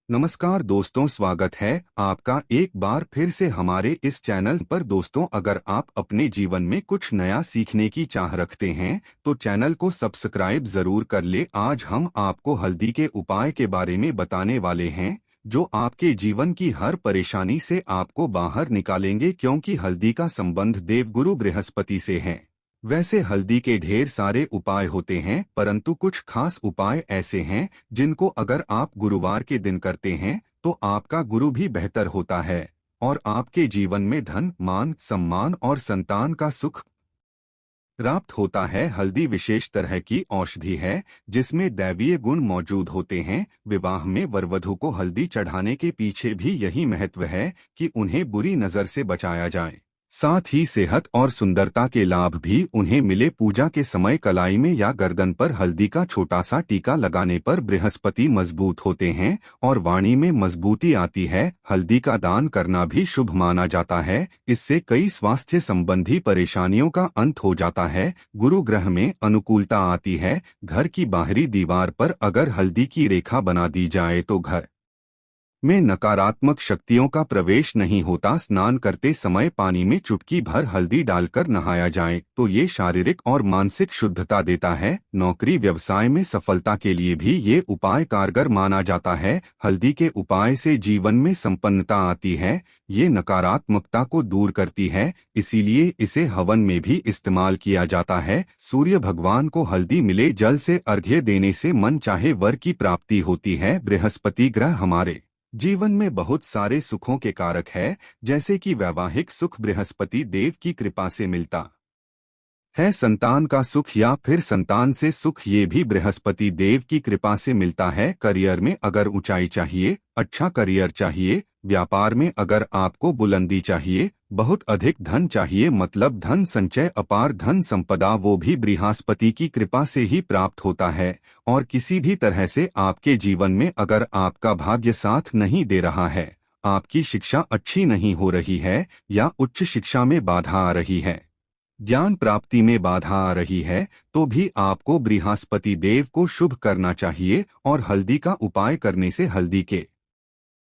नमस्कार दोस्तों, स्वागत है आपका एक बार फिर से हमारे इस चैनल पर। दोस्तों, अगर आप अपने जीवन में कुछ नया सीखने की चाह रखते हैं तो चैनल को सब्सक्राइब जरूर कर ले। आज हम आपको हल्दी के उपाय के बारे में बताने वाले हैं जो आपके जीवन की हर परेशानी से आपको बाहर निकालेंगे, क्योंकि हल्दी का संबंध देवगुरु बृहस्पति से है। वैसे हल्दी के ढेर सारे उपाय होते हैं, परंतु कुछ खास उपाय ऐसे हैं जिनको अगर आप गुरुवार के दिन करते हैं तो आपका गुरु भी बेहतर होता है और आपके जीवन में धन, मान, सम्मान और संतान का सुख प्राप्त होता है। हल्दी विशेष तरह की औषधि है जिसमें दैवीय गुण मौजूद होते हैं। विवाह में वरवधु को हल्दी चढ़ाने के पीछे भी यही महत्व है कि उन्हें बुरी नजर से बचाया जाए। साथ ही सेहत और सुंदरता के लाभ भी उन्हें मिले। पूजा के समय कलाई में या गर्दन पर हल्दी का छोटा सा टीका लगाने पर बृहस्पति मजबूत होते हैं और वाणी में मजबूती आती है। हल्दी का दान करना भी शुभ माना जाता है। इससे कई स्वास्थ्य संबंधी परेशानियों का अंत हो जाता है। गुरु ग्रह में अनुकूलता आती है। घर की बाहरी दीवार पर अगर हल्दी की रेखा बना दी जाए तो घर में नकारात्मक शक्तियों का प्रवेश नहीं होता। स्नान करते समय पानी में चुटकी भर हल्दी डालकर नहाया जाए तो ये शारीरिक और मानसिक शुद्धता देता है। नौकरी व्यवसाय में सफलता के लिए भी ये उपाय कारगर माना जाता है। हल्दी के उपाय से जीवन में संपन्नता आती है। ये नकारात्मकता को दूर करती है, इसीलिए इसे हवन में भी इस्तेमाल किया जाता है। सूर्य भगवान को हल्दी मिले जल से अर्घ्य देने से मन चाहे वर की प्राप्ति होती है। बृहस्पति ग्रह हमारे जीवन में बहुत सारे सुखों के कारक है, जैसे कि वैवाहिक सुख बृहस्पति देव की कृपा से मिलता है। संतान का सुख या फिर संतान से सुख, ये भी बृहस्पति देव की कृपा से मिलता है। करियर में अगर ऊंचाई चाहिए, अच्छा करियर चाहिए, व्यापार में अगर आपको बुलंदी चाहिए, बहुत अधिक धन चाहिए, मतलब धन संचय, अपार धन संपदा, वो भी बृहस्पति की कृपा से ही प्राप्त होता है। और किसी भी तरह से आपके जीवन में अगर आपका भाग्य साथ नहीं दे रहा है, आपकी शिक्षा अच्छी नहीं हो रही है या उच्च शिक्षा में बाधा आ रही है, ज्ञान प्राप्ति में बाधा आ रही है, तो भी आपको बृहस्पति देव को शुभ करना चाहिए। और हल्दी का उपाय करने से, हल्दी के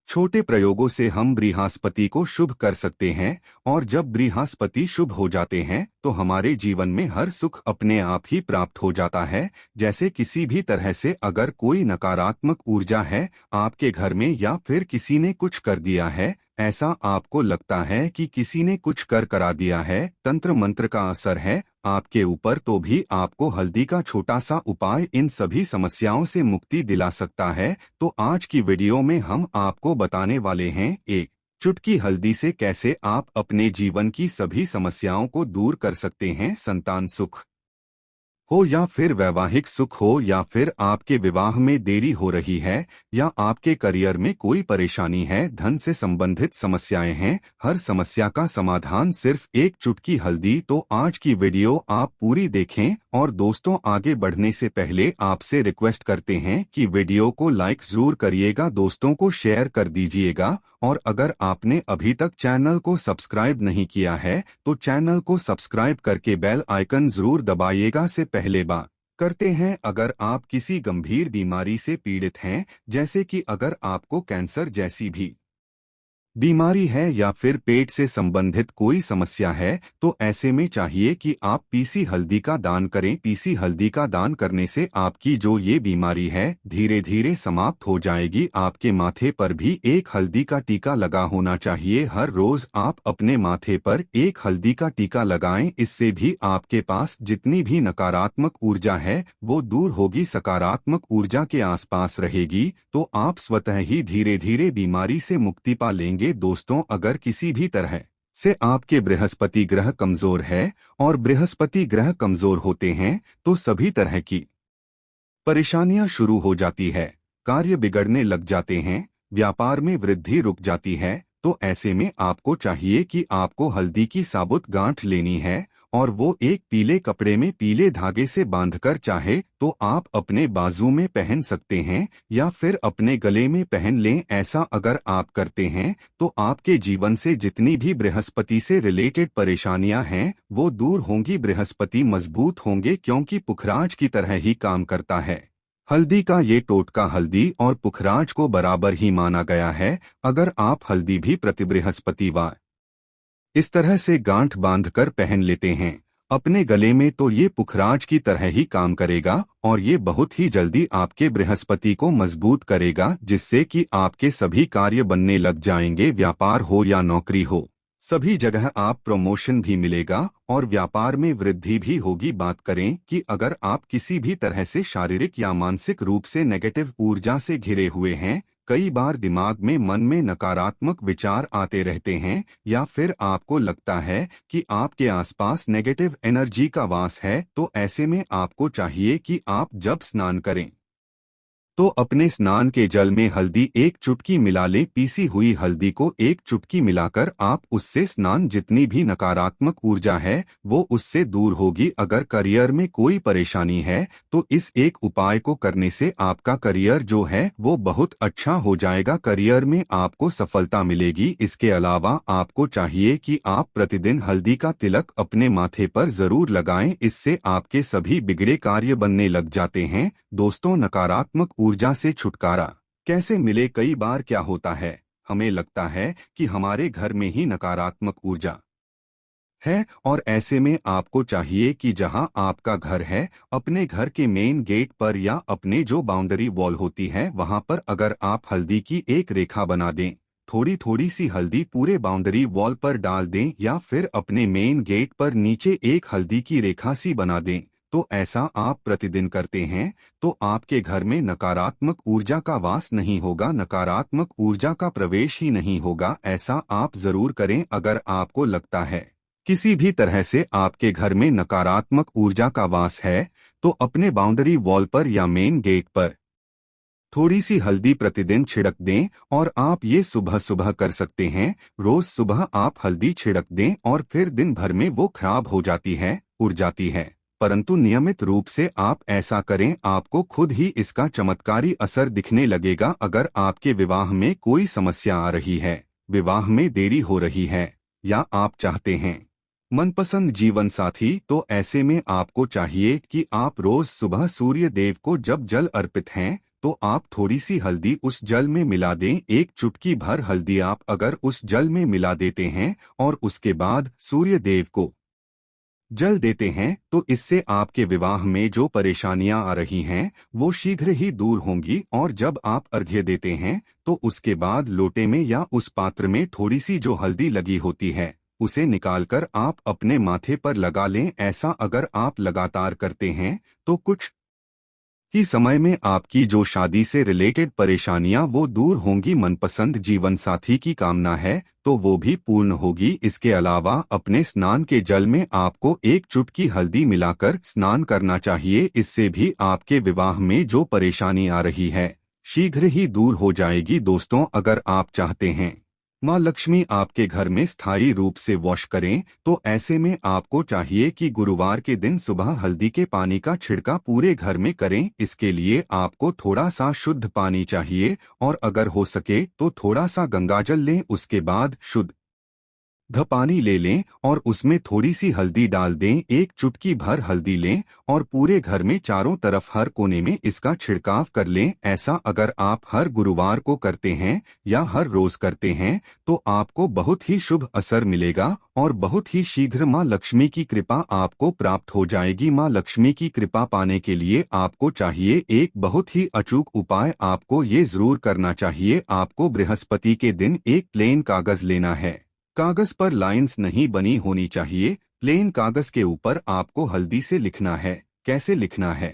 छोटे प्रयोगों से हम बृहस्पति को शुभ कर सकते हैं। और जब बृहस्पति शुभ हो जाते हैं तो हमारे जीवन में हर सुख अपने आप ही प्राप्त हो जाता है। जैसे किसी भी तरह से अगर कोई नकारात्मक ऊर्जा है आपके घर में या फिर किसी ने कुछ कर दिया है, ऐसा आपको लगता है कि किसी ने कुछ करा दिया है, तंत्र मंत्र का असर है आपके ऊपर, तो भी आपको हल्दी का छोटा सा उपाय इन सभी समस्याओं से मुक्ति दिला सकता है। तो आज की वीडियो में हम आपको बताने वाले हैं एक चुटकी हल्दी से कैसे आप अपने जीवन की सभी समस्याओं को दूर कर सकते हैं। संतान सुख हो या फिर वैवाहिक सुख हो या फिर आपके विवाह में देरी हो रही है या आपके करियर में कोई परेशानी है, धन से संबंधित समस्याएं हैं, हर समस्या का समाधान सिर्फ एक चुटकी हल्दी। तो आज की वीडियो आप पूरी देखें। और दोस्तों, आगे बढ़ने से पहले आपसे रिक्वेस्ट करते हैं कि वीडियो को लाइक जरूर करिएगा, दोस्तों को शेयर कर दीजिएगा। और अगर आपने अभी तक चैनल को सब्सक्राइब नहीं किया है तो चैनल को सब्सक्राइब करके बेल आइकन जरूर दबाइएगा। से पहले बात करते हैं, अगर आप किसी गंभीर बीमारी से पीड़ित हैं, जैसे कि अगर आपको कैंसर जैसी भी बीमारी है या फिर पेट से संबंधित कोई समस्या है, तो ऐसे में चाहिए कि आप पीसी हल्दी का दान करें। पीसी हल्दी का दान करने से आपकी जो ये बीमारी है धीरे धीरे समाप्त हो जाएगी। आपके माथे पर भी एक हल्दी का टीका लगा होना चाहिए। हर रोज आप अपने माथे पर एक हल्दी का टीका लगाएं, इससे भी आपके पास जितनी भी नकारात्मक ऊर्जा है वो दूर होगी, सकारात्मक ऊर्जा के आसपास रहेगी, तो आप स्वतः ही धीरे धीरे बीमारी से मुक्ति पा लेंगे। दोस्तों, अगर किसी भी तरह से आपके बृहस्पति ग्रह कमजोर है, और बृहस्पति ग्रह कमजोर होते हैं तो सभी तरह की परेशानियां शुरू हो जाती है, कार्य बिगड़ने लग जाते हैं, व्यापार में वृद्धि रुक जाती है। तो ऐसे में आपको चाहिए कि आपको हल्दी की साबुत गांठ लेनी है और वो एक पीले कपड़े में पीले धागे से बांधकर चाहे तो आप अपने बाजू में पहन सकते हैं या फिर अपने गले में पहन लें। ऐसा अगर आप करते हैं तो आपके जीवन से जितनी भी बृहस्पति से रिलेटेड परेशानियां हैं वो दूर होंगी। बृहस्पति मजबूत होंगे क्योंकि पुखराज की तरह ही काम करता है। हल्दी का ये टोटका हल्दी और पुखराज को बराबर ही माना गया है। अगर आप हल्दी भी प्रति बृहस्पतिवार इस तरह से गांठ बांधकर पहन लेते हैं अपने गले में, तो ये पुखराज की तरह ही काम करेगा और ये बहुत ही जल्दी आपके बृहस्पति को मजबूत करेगा, जिससे कि आपके सभी कार्य बनने लग जाएंगे। व्यापार हो या नौकरी हो, सभी जगह आप प्रमोशन भी मिलेगा और व्यापार में वृद्धि भी होगी। बात करें कि अगर आप किसी भी तरह से शारीरिक या मानसिक रूप से नेगेटिव ऊर्जा से घिरे हुए हैं, कई बार दिमाग में मन में नकारात्मक विचार आते रहते हैं, या फिर आपको लगता है कि आपके आसपास नेगेटिव एनर्जी का वास है, तो ऐसे में आपको चाहिए कि आप जब स्नान करें तो अपने स्नान के जल में हल्दी एक चुटकी मिला लें। पीसी हुई हल्दी को एक चुटकी मिलाकर आप उससे स्नान, जितनी भी नकारात्मक ऊर्जा है वो उससे दूर होगी। अगर करियर में कोई परेशानी है तो इस एक उपाय को करने से आपका करियर जो है वो बहुत अच्छा हो जाएगा, करियर में आपको सफलता मिलेगी। इसके अलावा आपको चाहिए कि आप प्रतिदिन हल्दी का तिलक अपने माथे पर जरूर लगाएं, इससे आपके सभी बिगड़े कार्य बनने लग जाते हैं। दोस्तों, नकारात्मक ऊर्जा से छुटकारा कैसे मिले? कई बार क्या होता है, हमें लगता है कि हमारे घर में ही नकारात्मक ऊर्जा है, और ऐसे में आपको चाहिए कि जहां आपका घर है, अपने घर के मेन गेट पर या अपने जो बाउंड्री वॉल होती है वहां पर अगर आप हल्दी की एक रेखा बना दें, थोड़ी थोड़ी सी हल्दी पूरे बाउंड्री वॉल पर डाल दें, या फिर अपने मेन गेट पर नीचे एक हल्दी की रेखा सी बना दें, तो ऐसा आप प्रतिदिन करते हैं तो आपके घर में नकारात्मक ऊर्जा का वास नहीं होगा, नकारात्मक ऊर्जा का प्रवेश ही नहीं होगा। ऐसा आप जरूर करें। अगर आपको लगता है किसी भी तरह से आपके घर में नकारात्मक ऊर्जा का वास है, तो अपने बाउंड्री वॉल पर या मेन गेट पर थोड़ी सी हल्दी प्रतिदिन छिड़क दें, और आप ये सुबह सुबह कर सकते हैं। रोज सुबह आप हल्दी छिड़क दें और फिर दिन भर में वो खराब हो जाती है, उड़ जाती है, परंतु नियमित रूप से आप ऐसा करें, आपको खुद ही इसका चमत्कारी असर दिखने लगेगा। अगर आपके विवाह में कोई समस्या आ रही है, विवाह में देरी हो रही है, या आप चाहते हैं मनपसंद जीवन साथी, तो ऐसे में आपको चाहिए कि आप रोज सुबह सूर्य देव को जब जल अर्पित हैं तो आप थोड़ी सी हल्दी उस जल में मिला दें। एक चुटकी भर हल्दी आप अगर उस जल में मिला देते हैं और उसके बाद सूर्य देव को जल देते हैं, तो इससे आपके विवाह में जो परेशानियां आ रही हैं वो शीघ्र ही दूर होंगी। और जब आप अर्घ्य देते हैं तो उसके बाद लोटे में या उस पात्र में थोड़ी सी जो हल्दी लगी होती है उसे निकालकर आप अपने माथे पर लगा लें। ऐसा अगर आप लगातार करते हैं तो कुछ ही समय में आपकी जो शादी से रिलेटेड परेशानियां वो दूर होंगी। मनपसंद जीवन साथी की कामना है तो वो भी पूर्ण होगी। इसके अलावा अपने स्नान के जल में आपको एक चुटकी हल्दी मिलाकर स्नान करना चाहिए, इससे भी आपके विवाह में जो परेशानी आ रही है शीघ्र ही दूर हो जाएगी। दोस्तों, अगर आप चाहते हैं माँ लक्ष्मी आपके घर में स्थायी रूप से वॉश करें, तो ऐसे में आपको चाहिए कि गुरुवार के दिन सुबह हल्दी के पानी का छिड़का पूरे घर में करें। इसके लिए आपको थोड़ा सा शुद्ध पानी चाहिए, और अगर हो सके तो थोड़ा सा गंगाजल लें। उसके बाद शुद्ध पानी ले लें और उसमें थोड़ी सी हल्दी डाल दें। एक चुटकी भर हल्दी लें और पूरे घर में चारों तरफ हर कोने में इसका छिड़काव कर लें। ऐसा अगर आप हर गुरुवार को करते हैं या हर रोज करते हैं तो आपको बहुत ही शुभ असर मिलेगा और बहुत ही शीघ्र माँ लक्ष्मी की कृपा आपको प्राप्त हो जाएगी। माँ लक्ष्मी की कृपा पाने के लिए आपको चाहिए एक बहुत ही अचूक उपाय। आपको ये जरूर करना चाहिए। आपको बृहस्पति के दिन एक प्लेन कागज लेना है। कागज पर लाइंस नहीं बनी होनी चाहिए। प्लेन कागज के ऊपर आपको हल्दी से लिखना है। कैसे लिखना है?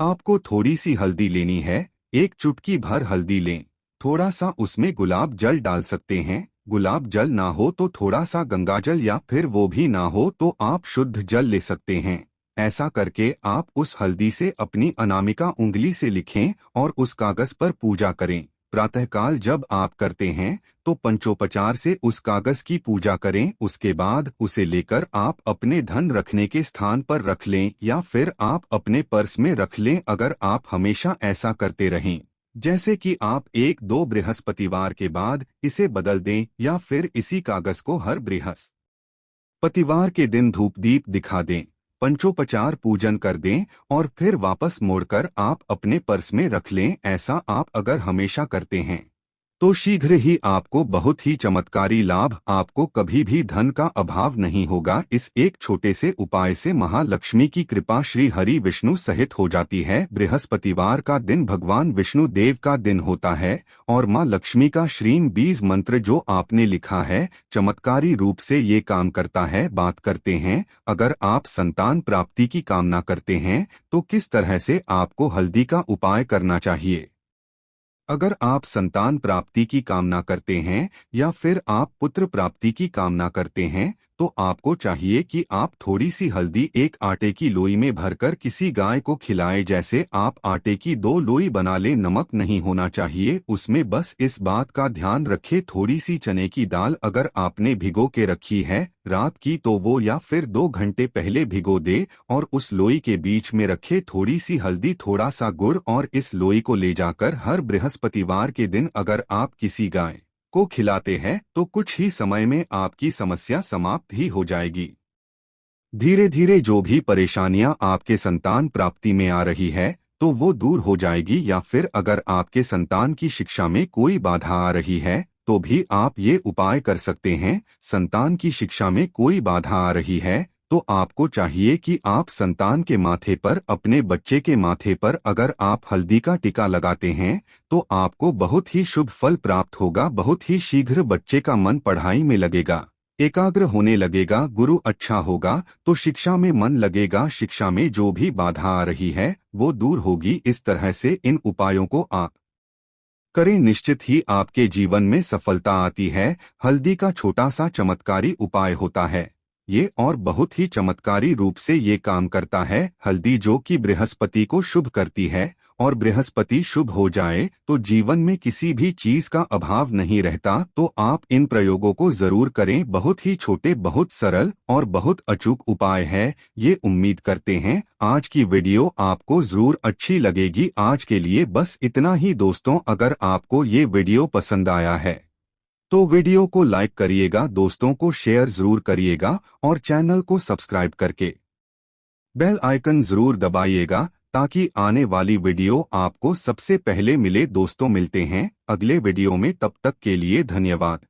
आपको थोड़ी सी हल्दी लेनी है, एक चुटकी भर हल्दी लें, थोड़ा सा उसमें गुलाब जल डाल सकते हैं। गुलाब जल ना हो तो थोड़ा सा गंगाजल, या फिर वो भी ना हो तो आप शुद्ध जल ले सकते हैं। ऐसा करके आप उस हल्दी से अपनी अनामिका उंगली से लिखें और उस कागज पर पूजा करें। प्रातःकाल जब आप करते हैं तो पंचोपचार से उस कागज की पूजा करें। उसके बाद उसे लेकर आप अपने धन रखने के स्थान पर रख लें, या फिर आप अपने पर्स में रख लें। अगर आप हमेशा ऐसा करते रहें, जैसे कि आप एक दो बृहस्पतिवार के बाद इसे बदल दें, या फिर इसी कागज को हर बृहस्पतिवार के दिन धूप दीप दिखा दें, पंचोपचार पूजन कर दें और फिर वापस मोड़कर आप अपने पर्स में रख लें। ऐसा आप अगर हमेशा करते हैं तो शीघ्र ही आपको बहुत ही चमत्कारी लाभ, आपको कभी भी धन का अभाव नहीं होगा। इस एक छोटे से उपाय से महालक्ष्मी की कृपा श्री हरि विष्णु सहित हो जाती है। बृहस्पतिवार का दिन भगवान विष्णु देव का दिन होता है और माँ लक्ष्मी का श्रीम बीज मंत्र जो आपने लिखा है चमत्कारी रूप से ये काम करता है। बात करते हैं, अगर आप संतान प्राप्ति की कामना करते हैं तो किस तरह से आपको हल्दी का उपाय करना चाहिए। अगर आप संतान प्राप्ति की कामना करते हैं या फिर आप पुत्र प्राप्ति की कामना करते हैं तो आपको चाहिए कि आप थोड़ी सी हल्दी एक आटे की लोई में भरकर किसी गाय को खिलाएं। जैसे आप आटे की 2 लोई बना लें, नमक नहीं होना चाहिए उसमें। बस इस बात का ध्यान रखें, थोड़ी सी चने की दाल अगर आपने भिगो के रखी है रात की तो वो या फिर 2 घंटे पहले भिगो दे और उस लोई के बीच में रखे थोड़ी सी हल्दी, थोड़ा सा गुड़ और इस लोई को ले जाकर हर बृहस्पतिवार के दिन अगर आप किसी गाय को खिलाते हैं तो कुछ ही समय में आपकी समस्या समाप्त ही हो जाएगी। धीरे धीरे जो भी परेशानियां आपके संतान प्राप्ति में आ रही है तो वो दूर हो जाएगी। या फिर अगर आपके संतान की शिक्षा में कोई बाधा आ रही है तो भी आप ये उपाय कर सकते हैं। संतान की शिक्षा में कोई बाधा आ रही है तो आपको चाहिए कि आप संतान के माथे पर, अपने बच्चे के माथे पर अगर आप हल्दी का टीका लगाते हैं तो आपको बहुत ही शुभ फल प्राप्त होगा। बहुत ही शीघ्र बच्चे का मन पढ़ाई में लगेगा, एकाग्र होने लगेगा, गुरु अच्छा होगा तो शिक्षा में मन लगेगा। शिक्षा में जो भी बाधा आ रही है वो दूर होगी। इस तरह से इन उपायों को आप करें, निश्चित ही आपके जीवन में सफलता आती है। हल्दी का छोटा सा चमत्कारी उपाय होता है ये और बहुत ही चमत्कारी रूप से ये काम करता है। हल्दी जो कि बृहस्पति को शुभ करती है और बृहस्पति शुभ हो जाए तो जीवन में किसी भी चीज का अभाव नहीं रहता। तो आप इन प्रयोगों को जरूर करें। बहुत ही छोटे, बहुत सरल और बहुत अचूक उपाय है ये। उम्मीद करते हैं आज की वीडियो आपको जरूर अच्छी लगेगी। आज के लिए बस इतना ही दोस्तों। अगर आपको ये वीडियो पसंद आया है तो वीडियो को लाइक करिएगा, दोस्तों को शेयर जरूर करिएगा और चैनल को सब्सक्राइब करके बेल आइकन जरूर दबाइएगा ताकि आने वाली वीडियो आपको सबसे पहले मिले। दोस्तों मिलते हैं अगले वीडियो में, तब तक के लिए धन्यवाद।